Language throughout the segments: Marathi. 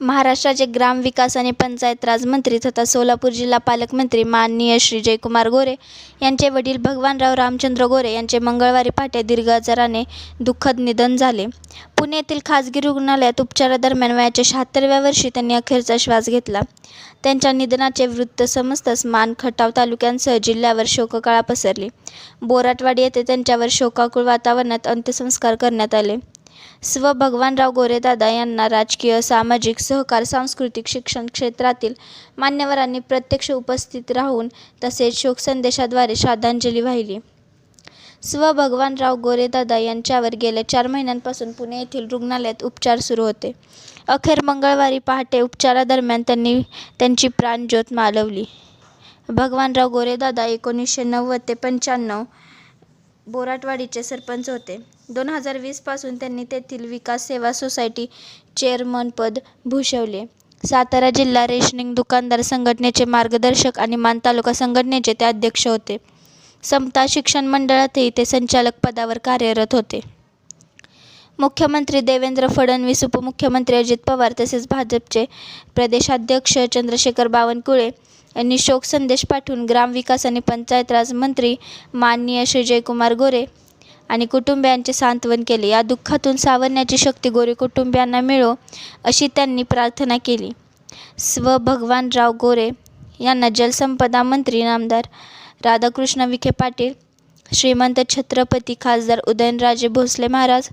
महाराष्ट्राचे ग्रामविकास आणि पंचायत राज मंत्री तथा सोलापूर जिल्हा पालकमंत्री माननीय श्री जयकुमार गोरे यांचे वडील भगवानराव रामचंद्र गोरे यांचे मंगळवारी पहाटे दीर्घ आजाराने दुःखद निधन झाले. पुणे येथील खासगी रुग्णालयात उपचारादरम्यान वयाच्या 76व्या वर्षी त्यांनी अखेरचा श्वास घेतला. त्यांच्या निधनाचे वृत्त समजताच मान, खटाव तालुक्यांसह जिल्ह्यावर शोककळा पसरली. बोराटवाडी येथे त्यांच्यावर शोकाकुळ वातावरणात अंत्यसंस्कार करण्यात आले. स्व. भगवानराव गोरेदादा यांना राजकीय, सामाजिक, सहकार, सांस्कृतिक, शिक्षण क्षेत्रातील मान्यवरांनी प्रत्यक्ष उपस्थित राहून तसेच शोकसंदेशाद्वारे श्रद्धांजली वाहिली. स्व. भगवानराव गोरेदादा यांच्यावर गेल्या 4 महिन्यांपासून पुणे येथील रुग्णालयात उपचार सुरू होते. अखेर मंगळवारी पहाटे उपचारादरम्यान त्यांनी त्यांची प्राणज्योत मालवली. भगवानराव गोरेदादा 1990 ते 95 बोराटवाडीचे सरपंच होते. 2020 पासून त्यांनी तेथील विकास सेवा सोसायटी चेअरमनपद भूषवले. सातारा जिल्हा रेशनिंग दुकानदार संघटनेचे मार्गदर्शक आणि मान तालुका संघटनेचे ते अध्यक्ष होते. समता शिक्षण मंडळातही ते संचालक पदावर कार्यरत होते. मुख्यमंत्री देवेंद्र फडणवीस, उपमुख्यमंत्री अजित पवार तसेच भाजपचे प्रदेशाध्यक्ष चंद्रशेखर बावनकुळे यांनी शोकसंदेश पाठवून ग्रामविकास आणि पंचायत राज मंत्री माननीय श्री जयकुमार गोरे आणि कुटुंबियांचे सांत्वन केले. या दुःखातून सावरण्याची शक्ती गोरे कुटुंबियांना मिळो अशी त्यांनी प्रार्थना केली. स्व. भगवानराव गोरे यांना जलसंपदा मंत्री नामदार राधाकृष्ण विखे पाटील, श्रीमंत छत्रपती खासदार उदयनराजे भोसले महाराज,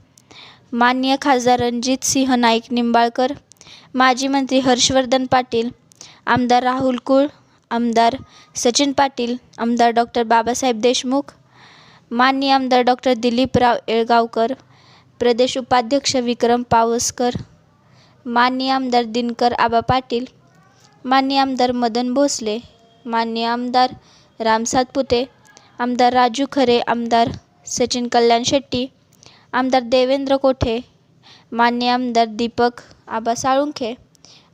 माननीय खासदार रणजितसिंह नाईक निंबाळकर, माजी मंत्री हर्षवर्धन पाटील, आमदार राहुल कुळ, आमदार सचिन पाटील, आमदार डॉक्टर बाबासाहेब देशमुख, माननीय आमदार डॉक्टर दिलीपराव येळगावकर, प्रदेश उपाध्यक्ष विक्रम पावसकर, माननीय आमदार दिनकर आबा पाटील, माननीय आमदार मदन भोसले, माननीय आमदार राम सातपुते, आमदार राजू खरे, आमदार सचिन कल्याण शेट्टी, आमदार देवेंद्र कोठे, माननीय आमदार दीपक आबा साळुंखे,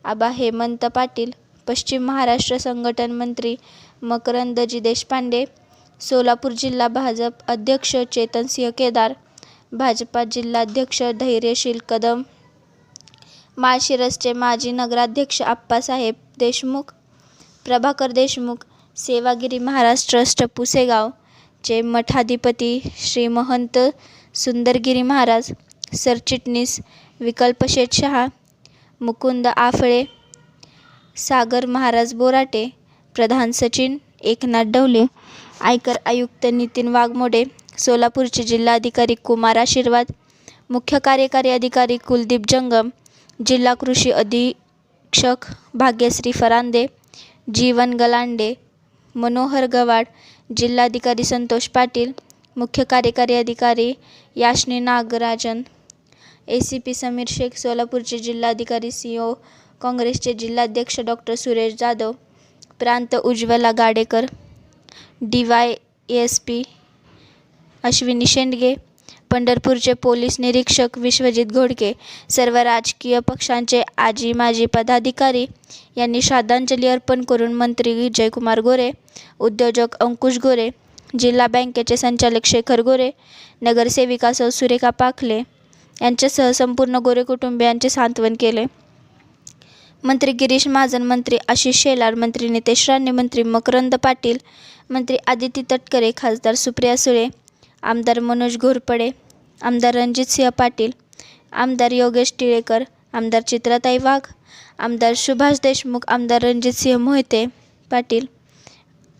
आबा हेमंत पाटील, पश्चिम महाराष्ट्र संघटन मंत्री मकरंदजी देशपांडे, सोलापूर जिल्हा भाजप अध्यक्ष चेतनसिंह केदार, भाजपा जिल्हाध्यक्ष धैर्यशील कदम, माळशिरसचे माजी नगराध्यक्ष आप्पासाहेब देशमुख, प्रभाकर देशमुख, सेवागिरी महाराज ट्रस्ट पुसेगावचे मठाधिपती श्री महंत सुंदरगिरी महाराज, सरचिटणीस विकल्पशेठ शहा, मुकुंद आफळे, सागर महाराज बोराटे, प्रधान सचिन एकनाथ डवले, आयकर आयुक्त नितीन वाघमोडे, सोलापूरचे जिल्हाधिकारी कुमार आशीर्वाद, मुख्य कार्यकारी अधिकारी कुलदीप जंगम, जिल्हा कृषी अधीक्षक भाग्यश्री फरांदे, जीवन गलांडे, मनोहर गवाड, जिल्हाधिकारी संतोष पाटील, मुख्य कार्यकारी अधिकारी याशनी नागराजन, ACP समीर शेख, सोलापूरचे जिल्हाधिकारी CO काँग्रेसचे जिल्हाध्यक्ष डॉक्टर सुरेश जाधव, प्रांत उज्ज्वला गाडेकर, DYSP अश्विनी शेंडगे, पंढरपूरचे पोलीस निरीक्षक विश्वजित घोडके, सर्व राजकीय पक्षांचे आजी माजी पदाधिकारी यांनी श्रद्धांजली अर्पण करून मंत्री जयकुमार गोरे, उद्योजक अंकुश गोरे, जिल्हा बँकेचे संचालक शेखर गोरे, नगरसेविका सौ सुरेखा पाखले यांच्यासह संपूर्ण गोरे कुटुंबियांचे सांत्वन केले. मंत्री गिरीश महाजन, मंत्री आशिष शेलार, मंत्री नितेश राणे, मंत्री मकरंद पाटील, मंत्री आदिती तटकरे, खासदार सुप्रिया सुळे, आमदार मनोज घोरपडे, आमदार रणजितसिंह पाटील, आमदार योगेश टिळेकर, आमदार चित्राताई वाघ, आमदार सुभाष देशमुख, आमदार रणजितसिंह मोहिते पाटील,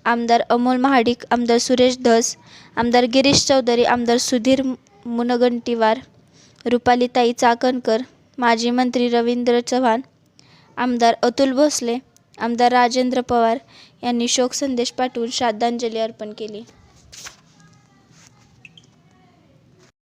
आमदार अमोल महाडिक, आमदार सुरेश धस, आमदार गिरीश चौधरी, आमदार सुधीर मुनगंटीवार, रुपालीताई चाकणकर, माजी मंत्री रवींद्र चव्हाण, आमदार अतुल भोसले, आमदार राजेंद्र पवार यांनी शोकसंदेश पाठवून श्रद्धांजली अर्पण केली.